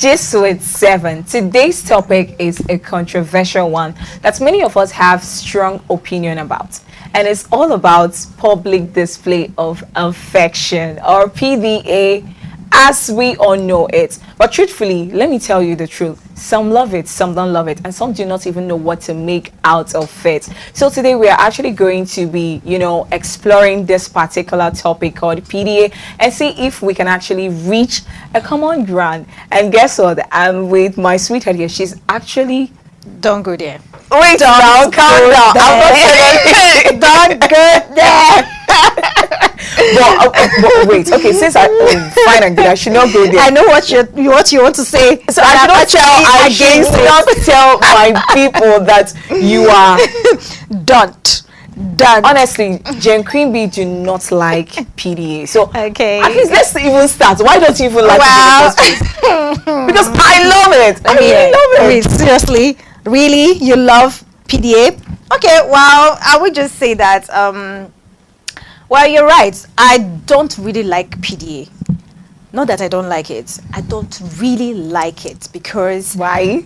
Gist with 7. Today's topic is a controversial one that many of us have strong opinion about. And it's all about public display of affection, or PDA as we all know it. But truthfully, let me tell you the truth. Some love it, some don't love it, and some do not even know what to make out of it. So today we are actually going to be, exploring this particular topic called PDA and see if we can actually reach a common ground. And guess what? I'm with my sweetheart here. She's actually... Don't go there. Wait, calm down. I'm not saying Don't go there. but wait, okay, since I fine and good, I should not go there. I know what you want to say. So I should not tell my people that you are don't. Honestly, Jen Queen B do not like PDA. So okay, at least let's even start. Why don't you even like it in the first place? Because I love it. I really love it. Seriously, really, you love PDA? Okay, well, I would just say that well, you're right. I don't really like PDA. Not that I don't like it. I don't really like it because... Why?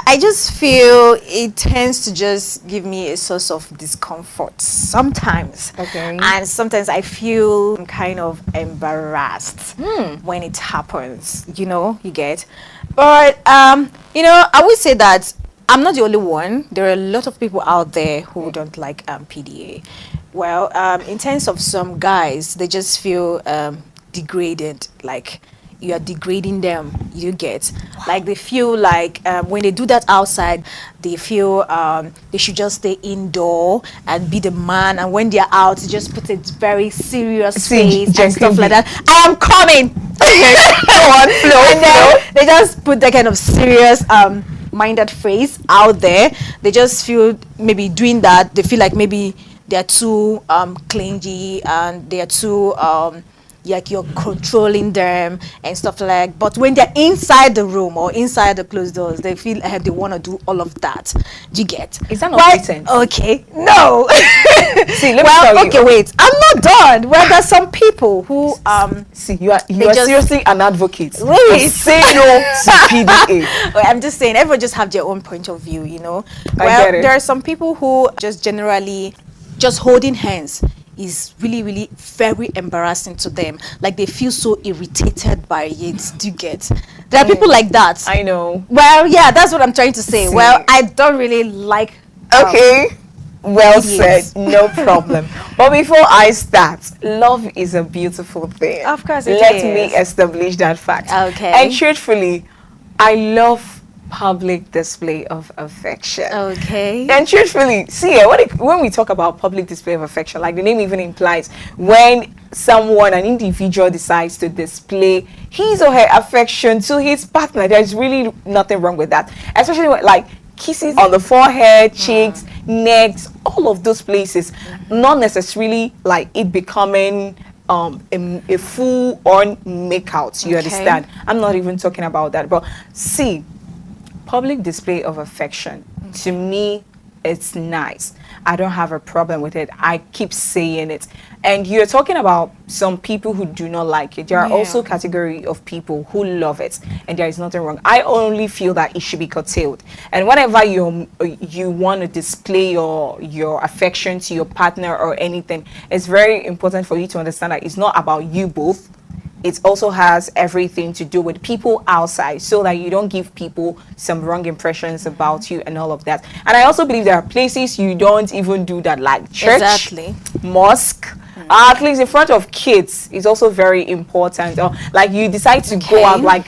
I just feel it tends to just give me a source of discomfort sometimes. Okay. And sometimes I feel kind of embarrassed when it happens, you get. But, I would say that I'm not the only one. There are a lot of people out there who don't like PDA. Well, in terms of some guys, they just feel degraded, like you are degrading them, you get. Like they feel like when they do that outside, they feel they should just stay indoor and be the man, and when they're out, just put a very serious face and stuff like that. I am coming! And then they just put that kind of serious minded face out there. They just feel maybe doing that, they feel like maybe they're too clingy and they're too like you're controlling them and stuff like. But when they're inside the room or inside the closed doors, they feel like they want to do all of that. Do you get? Is that not pretend? Okay, no. See, let me tell you. Okay, wait. I'm not done. Well, there's some people who see, you are seriously an advocate. Wait. Say no to PDA. Well, I'm just saying, everyone just have their own point of view, Well, there are some people who just generally just holding hands is really, really very embarrassing to them. Like they feel so irritated by it. Do you get? There are people like that. I know. Well, yeah, that's what I'm trying to say. See. Well, I don't really like. Okay. Well said. No problem. But before I start, love is a beautiful thing. Of course it Let is. me establish that fact. Okay. And truthfully, I love public display of affection. Okay. And truthfully, see, when we talk about public display of affection, like the name even implies, when an individual decides to display his or her affection to his partner, there's really nothing wrong with that. Especially when, like, kisses on the forehead, cheeks, necks, all of those places, not necessarily like it becoming a full-on make-out, you understand? I'm not even talking about that. But see, public display of affection, to me, it's nice. I don't have a problem with it. I keep saying it. And you're talking about some people who do not like it. There are also category of people who love it, and there is nothing wrong. I only feel that it should be curtailed. And whenever you want to display your affection to your partner or anything, it's very important for you to understand that it's not about you both. It also has everything to do with people outside, so that you don't give people some wrong impressions about you and all of that. And I also believe there are places you don't even do that, like church, mosque, at least in front of kids is also very important. Or like you decide to go out, like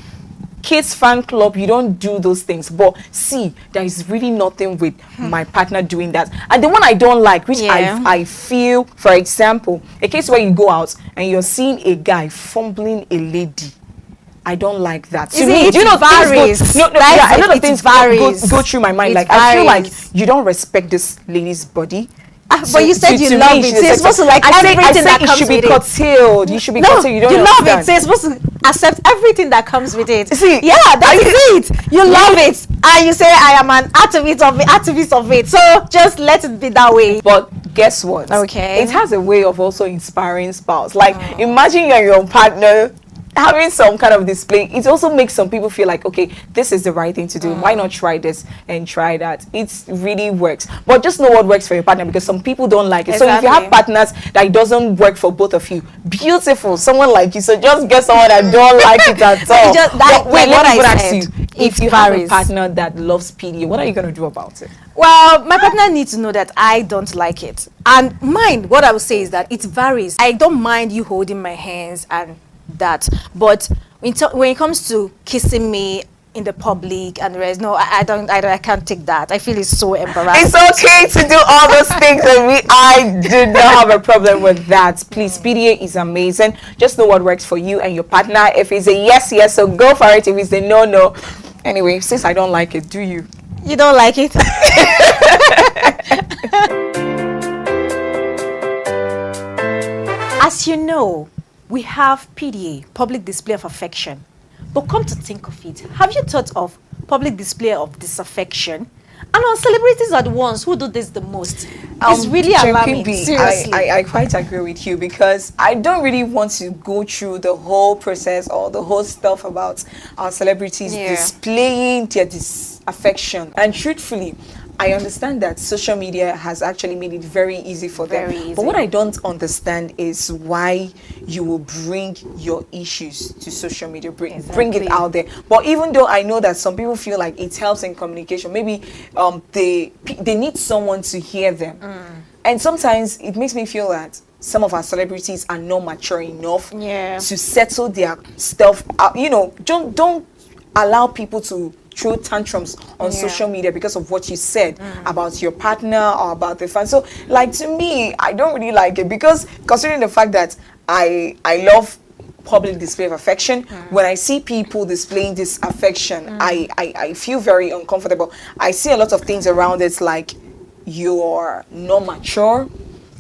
kids fan club, you don't do those things. But see, there is really nothing with my partner doing that. And the one I don't like, which I feel, for example, a case where you go out and you're seeing a guy fumbling a lady, I don't like that. To me, do you know, varies. A lot of things go through my mind. I feel like you don't respect this lady's body. But you said you love it. So you're supposed to like everything that comes with it. You should be curtailed. You should be curtailed. You don't love it. So you're supposed to accept everything that comes with it. See, yeah, that is it. You love it, and you say I am an activist of it. So just let it be that way. But guess what? Okay. It has a way of also inspiring spouse. Like imagine you're your partner having some kind of display, it also makes some people feel like, okay, this is the right thing to do. Why not try this and try that? It really works. But just know what works for your partner, because some people don't like it. So if you have partners that it doesn't work for both of you, beautiful, someone like you. So just get someone that don't like it at all. If you have a partner that loves PDA, what are you going to do about it? Well, my partner needs to know that I don't like it. And mine, what I would say is that it varies. I don't mind you holding my hands and that. But when it comes to kissing me in the public and the rest, no, I can't take that. I feel it's so embarrassing. It's okay to do all those things, and I do not have a problem with that. Please, PDA is amazing. Just know what works for you and your partner. If it's a yes, yes, so go for it. If it's a no, no. Anyway, since I don't like it, do you? You don't like it? As you know, we have PDA, public display of affection. But come to think of it, have you thought of public display of disaffection? And our celebrities are the ones who do this the most. It's really alarming. Seriously. I quite agree with you, because I don't really want to go through the whole process or the whole stuff about our celebrities displaying their disaffection. And truthfully, I understand that social media has actually made it very easy for them. But what I don't understand is why you will bring your issues to social media, bring it out there. But even though I know that some people feel like it helps in communication, maybe they need someone to hear them. And sometimes it makes me feel that some of our celebrities are not mature enough to settle their stuff out. You know, don't allow people to throw tantrums on social media because of what you said about your partner or about the fan. So, like, to me, I don't really like it, because considering the fact that I love public display of affection, when I see people displaying this affection, I feel very uncomfortable. I see a lot of things around it, like you're not mature,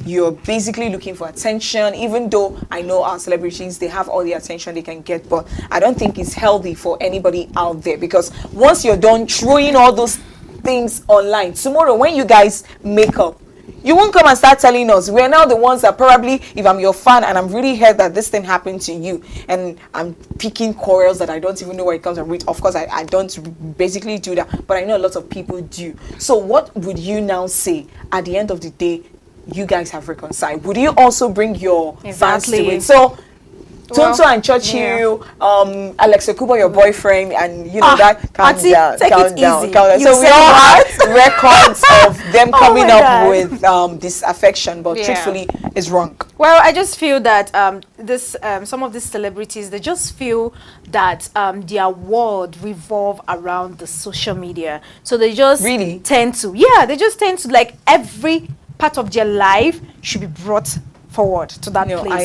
you're basically looking for attention, even though I know our celebrities, they have all the attention they can get, but I don't think it's healthy for anybody out there, because once you're done throwing all those things online, tomorrow when you guys make up, you won't come and start telling us. We're now the ones that probably, if I'm your fan and I'm really hurt that this thing happened to you, and I'm picking quarrels that I don't even know where it comes from. Of course, I don't basically do that, but I know a lot of people do. So what would you now say at the end of the day? You guys have reconciled. Would you also bring your fans to it? So Tonto and Churchill, Alex Okubo, your boyfriend, and you know that. Calm down. So we all have records of them coming up with this affection, but truthfully, it's wrong. Well, I just feel that some of these celebrities, they just feel that their world revolve around the social media. So they just tend to, they just tend to, like, every part of their life should be brought forward to that place.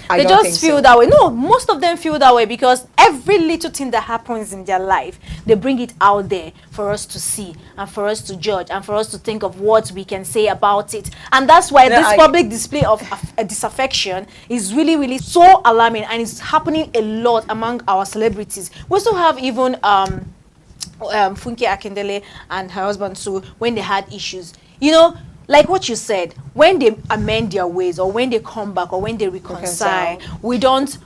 They just feel that way. No, most of them feel that way, because every little thing that happens in their life, they bring it out there for us to see and for us to judge and for us to think of what we can say about it. And that's why this public display of disaffection is really, really so alarming, and it's happening a lot among our celebrities. We also have even Funke Akindele and her husband too, when they had issues. You know, like what you said, when they amend their ways, or when they come back, or when they reconcile, we don't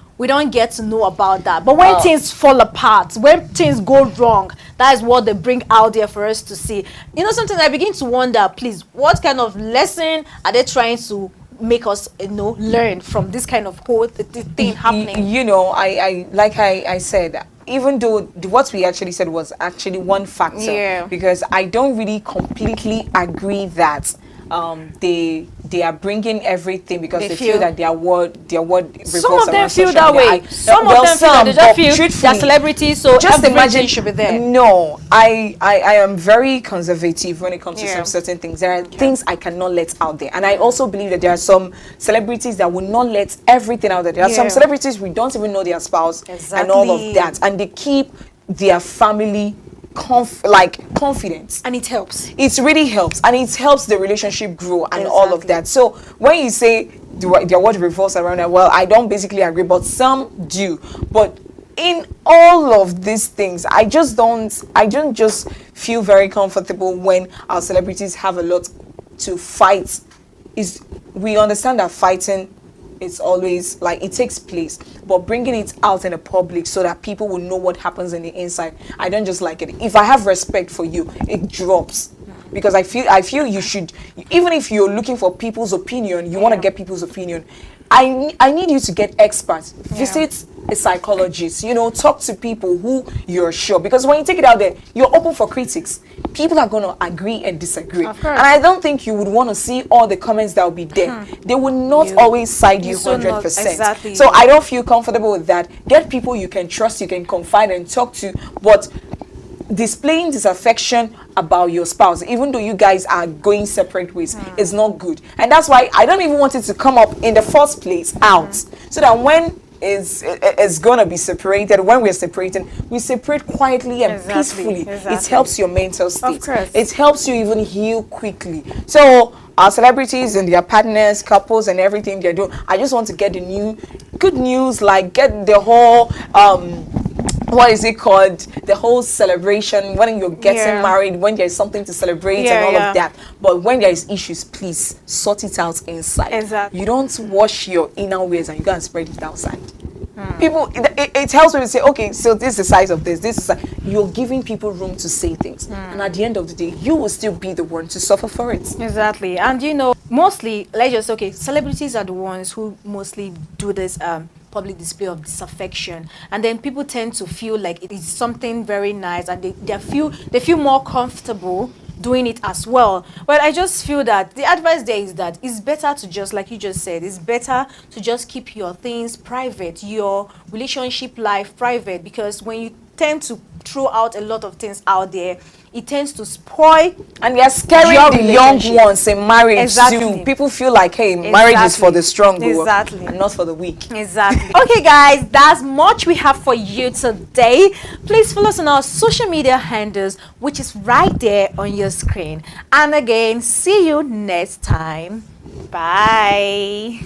get to know about that. But when things fall apart, when things go wrong, that is what they bring out there for us to see. You know, sometimes I begin to wonder, please, what kind of lesson are they trying to make us, learn from this kind of whole thing happening? You know, I said, even though what we actually said was actually one factor, because I don't really completely agree that they are bringing everything because they feel that their word revolves. Some of them feel that way. Some of them feel that they just feel they're celebrities, so just imagine should be there. No, I am very conservative when it comes to some certain things. There are things I cannot let out there, and I also believe that there are some celebrities that will not let everything out there. There are some celebrities we don't even know their spouse and all of that, and they keep their family confidence, and it helps. It really helps, and it helps the relationship grow and all of that. So when you say their word revolves around that, well, I don't basically agree, but some do. But in all of these things, I don't just feel very comfortable when our celebrities have a lot to fight. We understand that fighting it's always like it takes place, but bringing it out in the public so that people will know what happens in the inside, I don't just like it. If I have respect for you, it drops. Because I feel you should, even if you're looking for people's opinion, you want to get people's opinion. I need you to get experts. Visit a psychologist, talk to people who you're sure, because when you take it out there, you're open for critics. People are going to agree and disagree. And I don't think you would want to see all the comments that will be there. They will not always side you 100%. Exactly. So I don't feel comfortable with that. Get people you can trust, you can confide and talk to, but displaying disaffection about your spouse, even though you guys are going separate ways, is not good. And that's why I don't even want it to come up in the first place out, so that when it's gonna be separated, when we're separating, we separate quietly and peacefully. It helps your mental state. Of course. It helps you even heal quickly. So our celebrities and their partners, couples and everything they're doing, I just want to get the good news, like get the whole what is it called, the whole celebration when you're getting married, when there's something to celebrate and all of that. But when there is issues, please sort it out inside. You don't wash your inner wares and you go and spread it outside. People, it helps when you say, okay, so this is the size of this is you're giving people room to say things, and at the end of the day, you will still be the one to suffer for it. Exactly. And mostly, celebrities are the ones who mostly do this public display of disaffection, and then people tend to feel like it is something very nice, and they feel more comfortable doing it as well. But I just feel that the advice there is that it's better to just, like you just said, it's better to just keep your things private, your relationship life private, because when you tend to throw out a lot of things out there, it tends to spoil, and they're scaring the young ones in marriage too. People feel like, hey, marriage is for the strong, and not for the weak. Okay guys, that's much we have for you today. Please follow us on our social media handles, which is right there on your screen. And again, see you next time. Bye.